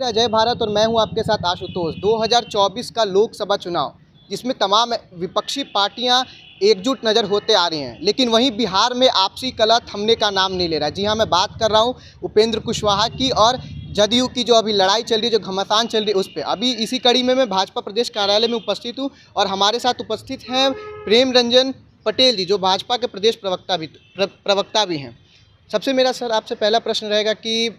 अजय भारत और मैं हूं आपके साथ आशुतोष। 2024 का लोकसभा चुनाव जिसमें तमाम विपक्षी पार्टियां एकजुट नज़र होते आ रही हैं, लेकिन वहीं बिहार में आपसी कलह थमने का नाम नहीं ले रहा। जी हां, मैं बात कर रहा हूं उपेंद्र कुशवाहा की और जदयू की जो अभी लड़ाई चल रही है, जो घमासान चल रही है उस पर। अभी इसी कड़ी में मैं भाजपा प्रदेश कार्यालय में उपस्थित हूँ और हमारे साथ उपस्थित हैं प्रेम रंजन पटेल जी, जो भाजपा के प्रदेश प्रवक्ता भी हैं। सबसे मेरा सर आपसे पहला प्रश्न रहेगा कि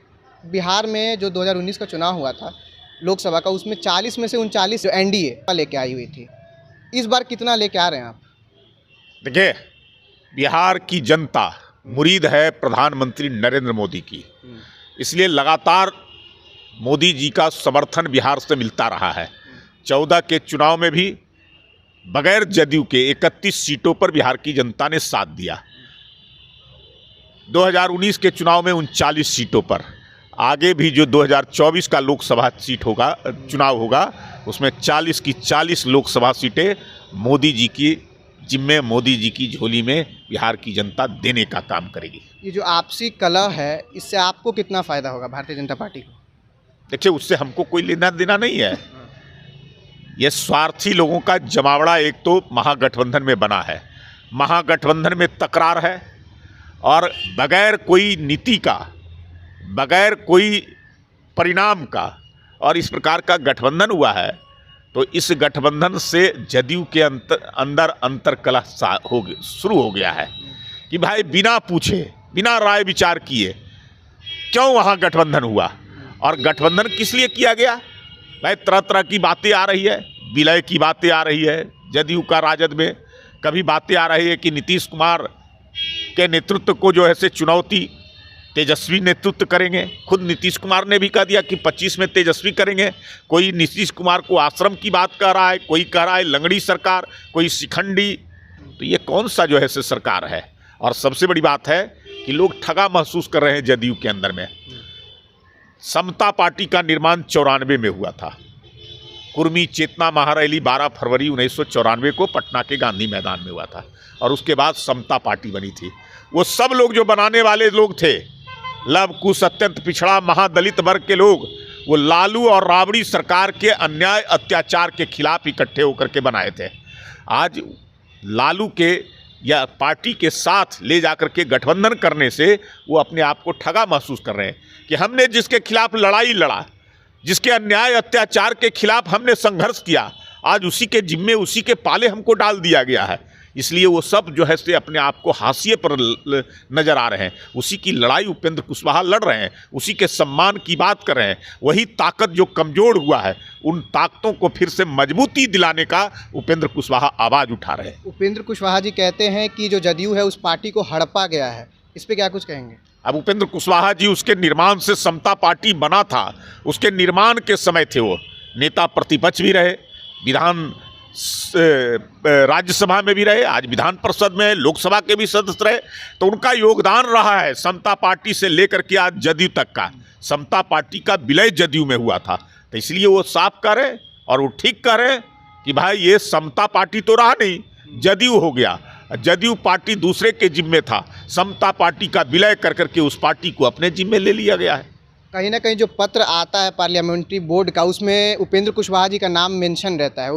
बिहार में जो 2019 का चुनाव हुआ था लोकसभा का, उसमें 40 में से 39 जो एनडीए लेके आई हुई थी, इस बार कितना लेके आ रहे हैं आप? देखिए, बिहार की जनता मुरीद है प्रधानमंत्री नरेंद्र मोदी की, इसलिए लगातार मोदी जी का समर्थन बिहार से मिलता रहा है। 14 के चुनाव में भी बगैर जदयू के 31 सीटों पर बिहार की जनता ने साथ दिया। 2019 के चुनाव में 39 सीटों पर, आगे भी जो 2024 का लोकसभा सीट होगा, चुनाव होगा, उसमें 40 की 40 लोकसभा सीटें मोदी जी की जिम्मे, मोदी जी की झोली में बिहार की जनता देने का काम करेगी। ये जो आपसी कलह है, इससे आपको कितना फ़ायदा होगा भारतीय जनता पार्टी को? देखिए, उससे हमको कोई लेना देना नहीं है। ये स्वार्थी लोगों का जमावड़ा एक तो महागठबंधन में बना है, महागठबंधन में तकरार है और बगैर कोई नीति का, बगैर कोई परिणाम का और इस प्रकार का गठबंधन हुआ है, तो इस गठबंधन से जदयू के अंदर अंतर्कलह शुरू हो गया है कि भाई बिना पूछे, बिना राय विचार किए क्यों वहाँ गठबंधन हुआ। और गठबंधन किस लिए किया गया? भाई तरह तरह की बातें आ रही है, विलय की बातें आ रही है जदयू का राजद में, कभी बातें आ रही है कि नीतीश कुमार के नेतृत्व को जो है से चुनौती, तेजस्वी नेतृत्व करेंगे। खुद नीतीश कुमार ने भी कह दिया कि 25 में तेजस्वी करेंगे। कोई नीतीश कुमार को आश्रम की बात कह रहा है, कोई कह रहा है लंगड़ी सरकार, कोई शिखंडी। तो ये कौन सा जो है से सरकार है? और सबसे बड़ी बात है कि लोग ठगा महसूस कर रहे हैं जदयू के अंदर में। समता पार्टी का निर्माण 94 में हुआ था। कुर्मी चेतना महारैली 12 फरवरी 1994 को पटना के गांधी मैदान में हुआ था और उसके बाद समता पार्टी बनी थी। वो सब लोग जो बनाने वाले लोग थे, लव कुश, अत्यंत पिछड़ा, महादलित वर्ग के लोग, वो लालू और राबड़ी सरकार के अन्याय अत्याचार के खिलाफ इकट्ठे होकर के बनाए थे। आज लालू के या पार्टी के साथ ले जाकर के गठबंधन करने से वो अपने आप को ठगा महसूस कर रहे हैं कि हमने जिसके खिलाफ लड़ाई लड़ा, जिसके अन्याय अत्याचार के खिलाफ हमने संघर्ष किया, आज उसी के जिम्मे, उसी के पाले हमको डाल दिया गया है। इसलिए वो सब जो है से अपने आप को हाशिए पर नजर आ रहे हैं। उसी की लड़ाई उपेंद्र कुशवाहा लड़ रहे हैं, उसी के सम्मान की बात कर रहे हैं। वही ताकत जो कमजोर हुआ है, उन ताकतों को फिर से मजबूती दिलाने का उपेंद्र कुशवाहा आवाज़ उठा रहे हैं। उपेंद्र कुशवाहा जी कहते हैं कि जो जदयू है उस पार्टी को हड़पा गया है, इस पर क्या कुछ कहेंगे? अब उपेंद्र कुशवाहा जी, उसके निर्माण से समता पार्टी बना था, उसके निर्माण के समय थे वो नेता प्रतिपक्ष भी रहे, विधान राज्यसभा में भी रहे, आज विधान परिषद में, लोकसभा के भी सदस्य रहे। तो उनका योगदान रहा है समता पार्टी से लेकर के आज जदयू तक का। समता पार्टी का विलय जदयू में हुआ था, तो इसलिए वो साफ करें और वो ठीक करें कि भाई ये समता पार्टी तो रहा नहीं, जदयू हो गया। जदयू पार्टी दूसरे के जिम्मे था, समता पार्टी का विलय कर करके उस पार्टी को अपने जिम्मे ले लिया गया है। कहीं ना कहीं जो पत्र आता है पार्लियामेंट्री बोर्ड का, उसमें उपेंद्र कुशवाहा जी का नाम मेंशन रहता है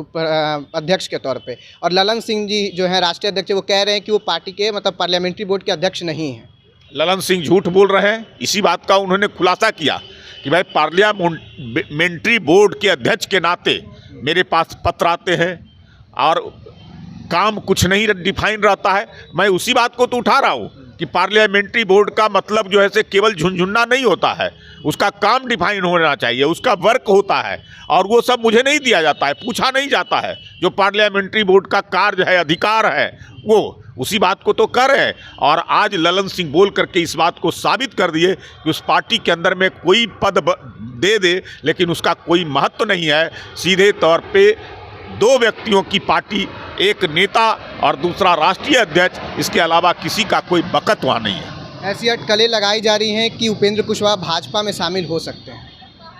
अध्यक्ष के तौर पे, और ललन सिंह जी जो है राष्ट्रीय अध्यक्ष, वो कह रहे हैं कि वो पार्टी के पार्लियामेंट्री बोर्ड के अध्यक्ष नहीं हैं। ललन सिंह झूठ बोल रहे हैं। इसी बात का उन्होंने खुलासा किया कि भाई पार्लियामेंट्री बोर्ड के अध्यक्ष के नाते मेरे पास पत्र आते हैं और काम कुछ नहीं डिफाइन रहता है। मैं उसी बात को तो उठा रहा हूँ कि पार्लियामेंट्री बोर्ड का मतलब जो है से केवल झुनझुनना नहीं होता है, उसका काम डिफाइन होना चाहिए, उसका वर्क होता है, और वो सब मुझे नहीं दिया जाता है, पूछा नहीं जाता है। जो पार्लियामेंट्री बोर्ड का कार्य है, अधिकार है, वो उसी बात को तो कर रहे हैं। और आज ललन सिंह बोल करके इस बात को साबित कर दिए कि उस पार्टी के अंदर में कोई पद दे दे, लेकिन उसका कोई महत्व नहीं है। सीधे तौर पे दो व्यक्तियों की पार्टी, एक नेता और दूसरा राष्ट्रीय अध्यक्ष, इसके अलावा किसी का कोई बकत वहाँ नहीं है। ऐसी अटकलें लगाई जा रही हैं कि उपेंद्र कुशवाहा भाजपा में शामिल हो सकते हैं।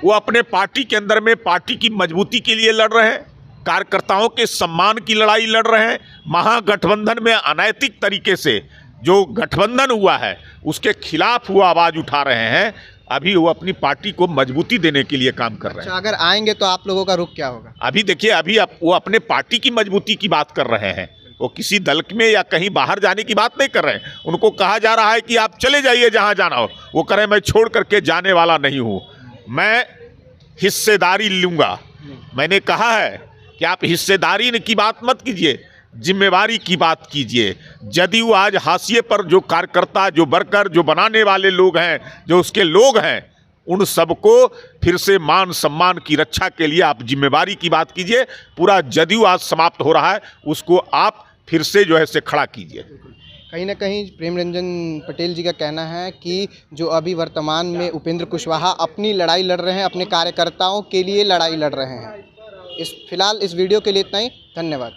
वो अपने पार्टी के अंदर में पार्टी की मजबूती के लिए लड़ रहे हैं, कार्यकर्ताओं के सम्मान की लड़ाई लड़ रहे हैं। महागठबंधन में अनैतिक तरीके से जो गठबंधन हुआ है उसके खिलाफ वो आवाज़ उठा रहे हैं। अभी वो अपनी पार्टी को मजबूती देने के लिए काम कर रहे हैं। अच्छा, अगर आएंगे तो आप लोगों का रुख क्या होगा? अभी देखिए, अभी वो अपने पार्टी की मजबूती की बात कर रहे हैं, वो किसी दल में या कहीं बाहर जाने की बात नहीं कर रहे हैं। उनको कहा जा रहा है कि आप चले जाइए जहां जाना हो, वो कह रहे हैं मैं छोड़ करके जाने वाला नहीं हूं, मैं हिस्सेदारी लूंगा। मैंने कहा है कि आप हिस्सेदारी की बात मत कीजिए, जिम्मेवारी की बात कीजिए। जदयू आज हाशिए पर जो कार्यकर्ता, जो वर्कर, जो बनाने वाले लोग हैं, जो उसके लोग हैं, उन सबको फिर से मान सम्मान की रक्षा के लिए आप जिम्मेवारी की बात कीजिए। पूरा जदयू आज समाप्त हो रहा है, उसको आप फिर से जो है से खड़ा कीजिए। कहीं ना कहीं प्रेम रंजन पटेल जी का कहना है कि जो अभी वर्तमान में उपेंद्र कुशवाहा अपनी लड़ाई लड़ रहे हैं, अपने कार्यकर्ताओं के लिए लड़ाई लड़ रहे हैं। फिलहाल इस वीडियो के लिए इतना ही। धन्यवाद।